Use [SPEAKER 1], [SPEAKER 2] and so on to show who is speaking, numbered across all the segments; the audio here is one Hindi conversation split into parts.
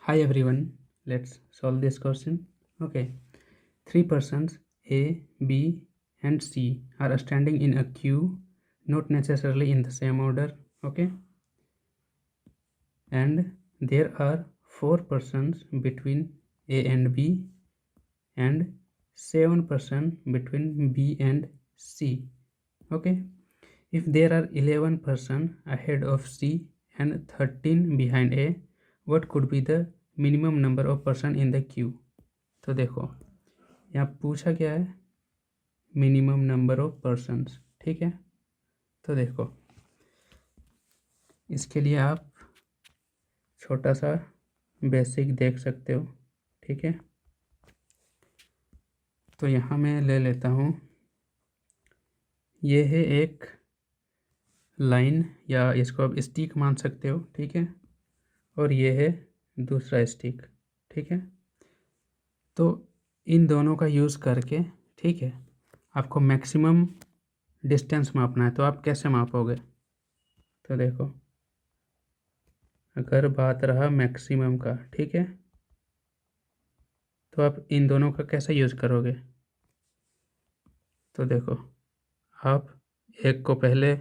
[SPEAKER 1] Hi everyone, let's solve this question. Okay, three persons A, B and C are standing in a queue, not necessarily in the same order. Okay, and there are four persons between A and B and 7 persons between B and C. Okay, if there are 11 persons ahead of C and 13 behind A, what could be the minimum number of person in the queue? तो देखो यहाँ पूछा क्या है, मिनिमम नंबर ऑफ पर्सन्स. ठीक है, तो देखो इसके लिए आप छोटा सा बेसिक देख सकते हो. ठीक है, तो यहाँ मैं ले लेता हूँ, ये है एक लाइन या इसको आप स्टिक मान सकते हो. ठीक है, और ये है दूसरा स्टिक. ठीक है, तो इन दोनों का यूज़ करके, ठीक है, आपको मैक्सिमम डिस्टेंस मापना है. तो आप कैसे मापोगे? तो देखो, अगर बात रहा मैक्सिमम का, ठीक है, तो आप इन दोनों का कैसे यूज़ करोगे? तो देखो, आप एक को पहले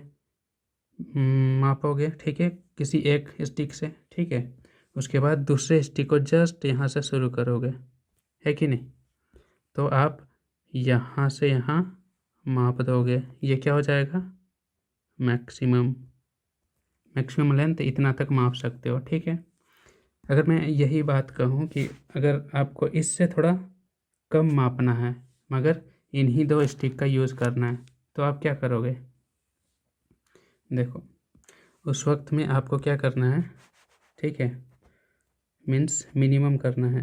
[SPEAKER 1] मापोगे, ठीक है, किसी एक स्टिक से. ठीक है, उसके बाद दूसरे स्टिक को जस्ट यहाँ से शुरू करोगे, है कि नहीं? तो आप यहाँ से यहाँ माप दोगे, ये क्या हो जाएगा? मैक्सिमम लेंथ इतना तक माप सकते हो. ठीक है, अगर मैं यही बात कहूँ कि अगर आपको इससे थोड़ा कम मापना है मगर इन्हीं दो स्टिक का यूज़ करना है, तो आप क्या करोगे? देखो, उस वक्त में आपको क्या करना है? ठीक है, मीन्स मिनिमम करना है,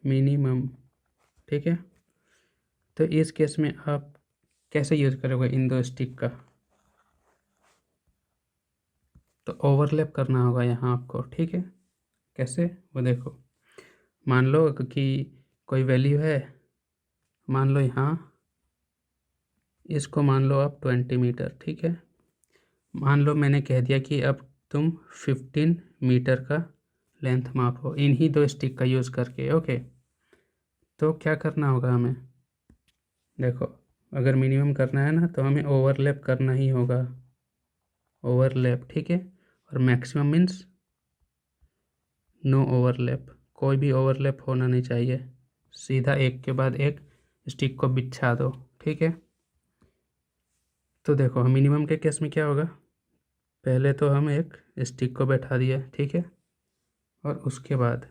[SPEAKER 1] मिनिमम. ठीक है, तो इस केस में आप कैसे यूज़ करोगे इन दो स्टिक का? तो ओवरलैप करना होगा यहाँ आपको. ठीक है, कैसे? वो देखो, मान लो कि कोई वैल्यू है, मान लो यहाँ, इसको मान लो आप 20 मीटर. ठीक है, मान लो मैंने कह दिया कि अब तुम 15 मीटर का लेंथ मापो इन्हीं दो स्टिक का यूज़ करके. ओके, तो क्या करना होगा हमें? देखो, अगर मिनिमम करना है ना, तो हमें ओवरलैप करना ही होगा, ओवरलैप. ठीक है, और मैक्सिमम मीन्स नो ओवरलैप, कोई भी ओवरलैप होना नहीं चाहिए. सीधा एक के बाद एक स्टिक को बिछा दो. ठीक है, तो देखो मिनिमम के केस में क्या होगा? पहले तो हम एक स्टिक को बैठा दिया. ठीक है, और उसके बाद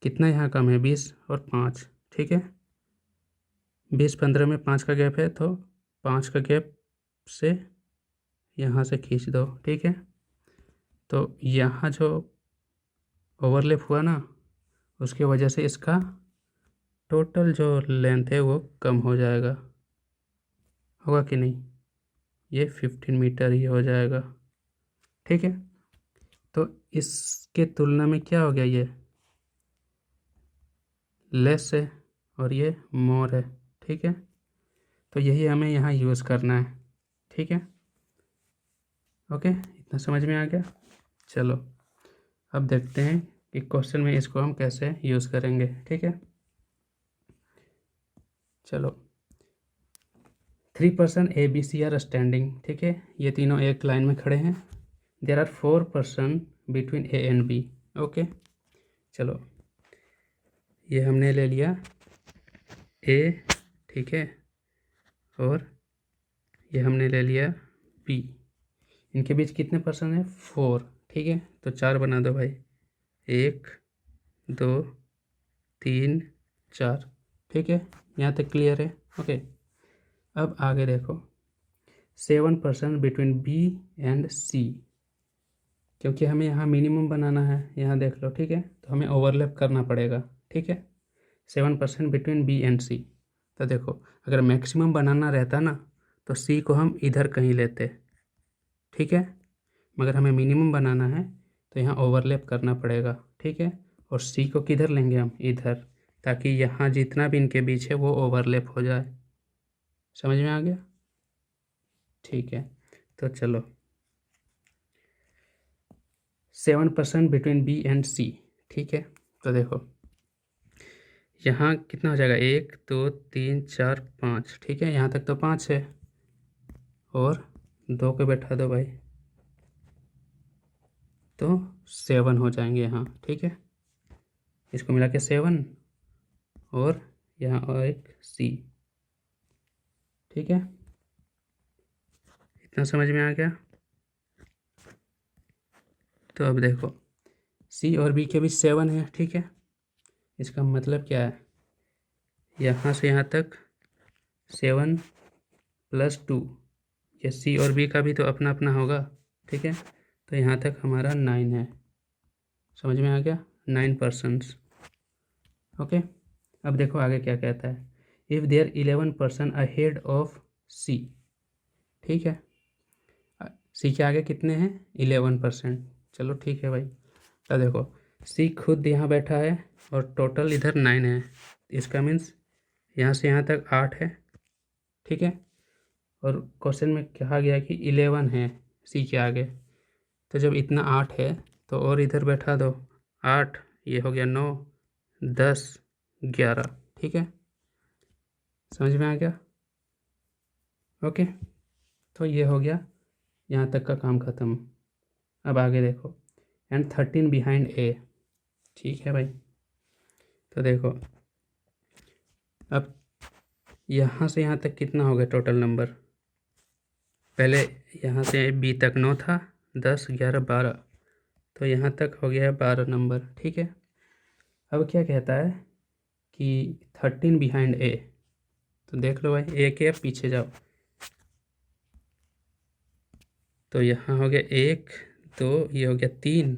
[SPEAKER 1] कितना यहाँ कम है? 20 और 5. ठीक है, 20-15 में 5 का गैप है, तो 5 का गैप से यहाँ से खींच दो. ठीक है, तो यहाँ जो ओवरलैप हुआ ना, उसके वजह से इसका टोटल जो लेंथ है वो कम हो जाएगा. होगा कि नहीं? ये 15 मीटर ही हो जाएगा. ठीक है, तो इसके तुलना में क्या हो गया? ये लेस है और ये मोर है. ठीक है, तो यही हमें यहाँ यूज़ करना है. ठीक है, ओके, इतना समझ में आ गया? चलो, अब देखते हैं कि क्वेश्चन में इसको हम कैसे यूज़ करेंगे. ठीक है, चलो, 3 person A B C are standing. ठीक है, ये तीनों एक लाइन में खड़े हैं. There are 4 person between A and B. Okay, चलो, ये हमने ले लिया ए. ठीक है, और ये हमने ले लिया बी. इनके बीच कितने पर्सन है? 4. ठीक है, तो 4 बना दो भाई. 1 2 3 4. ठीक है, यहाँ तक क्लियर है? ओके, अब आगे देखो, 7 पर्सन बिटवीन बी एंड सी. क्योंकि हमें यहाँ मिनिमम बनाना है, यहाँ देख लो. ठीक है, तो हमें ओवरलैप करना पड़ेगा. ठीक है, 7 पर्सन बिटवीन बी एंड सी. तो देखो, अगर मैक्सिमम बनाना रहता ना, तो सी को हम इधर कहीं लेते. ठीक है, मगर हमें मिनिमम बनाना है, तो यहाँ ओवरलैप करना पड़ेगा. ठीक है, और सी को किधर लेंगे हम? इधर, ताकि यहाँ जितना भी इनके बीच है वो ओवरलैप हो जाए. समझ में आ गया? ठीक है, तो चलो, 7% बिटवीन बी एंड सी, ठीक है। तो देखो यहाँ कितना हो जाएगा, 1 2 3 4 5, ठीक है, यहाँ तक तो 5 है, और 2 को बैठा दो भाई, तो 7 हो जाएंगे यहाँ, ठीक है। इसको मिला के 7, और यहाँ और एक सी, ठीक है। इतना समझ में आ गया। तो अब देखो सी और बी के बीच 7 है, ठीक है। इसका मतलब क्या है, यहाँ से यहाँ तक 7 + 2, ये सी और बी का भी तो अपना अपना होगा, ठीक है। तो यहाँ तक हमारा 9 है, समझ में आ गया, 9%। ओके, अब देखो आगे क्या कहता है, इफ़ देयर 11% अहेड ऑफ सी, ठीक है। सी के आगे कितने हैं, 11%, चलो ठीक है भाई। तो देखो सी खुद यहाँ बैठा है और टोटल इधर 9 है, इसका मीन्स यहाँ से यहाँ तक 8 है, ठीक है। और क्वेश्चन में कहा गया कि 11 है सी के आगे, तो जब इतना 8 है तो और इधर बैठा दो 8, ये हो गया 9 10 11, ठीक है, समझ में आ गया। ओके, तो ये हो गया, यहाँ तक का काम ख़त्म। अब आगे देखो, एंड 13 बिहाइंड ए, ठीक है भाई। तो देखो अब यहाँ से यहाँ तक कितना हो गया टोटल नंबर, पहले यहाँ से बी तक 9 था, 10 11 12, तो यहाँ तक हो गया 12 नंबर, ठीक है। अब क्या कहता है कि 13 बिहाइंड ए, तो देख लो भाई ए के पीछे जाओ, तो यहाँ हो गया 1 2, ये हो गया 3,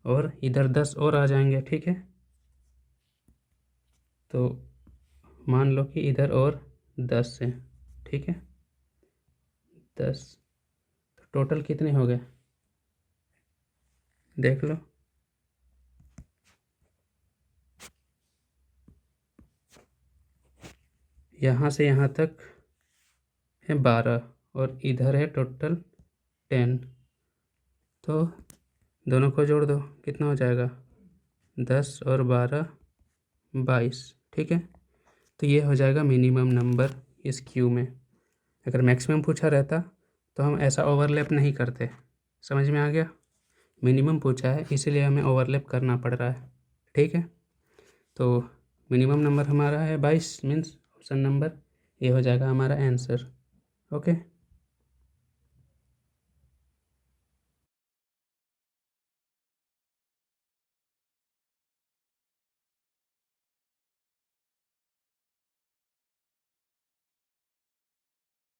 [SPEAKER 1] और इधर 10 और आ जाएंगे, ठीक है। तो मान लो कि इधर और 10 है, ठीक है, 10, तो टोटल कितने हो गए देख लो, यहाँ से यहाँ तक है 12, और इधर है टोटल 10, तो दोनों को जोड़ दो, कितना हो जाएगा, 10 और 12 22, ठीक है। तो ये हो जाएगा मिनिमम नंबर इस क्यू में। अगर मैक्सिमम पूछा रहता तो हम ऐसा ओवरलैप नहीं करते, समझ में आ गया। मिनिमम पूछा है इसीलिए हमें ओवरलैप करना पड़ रहा है, ठीक है। तो मिनिमम नंबर हमारा है 22, मीन्स ऑप्शन नंबर ए हो जाएगा हमारा आंसर। ओके।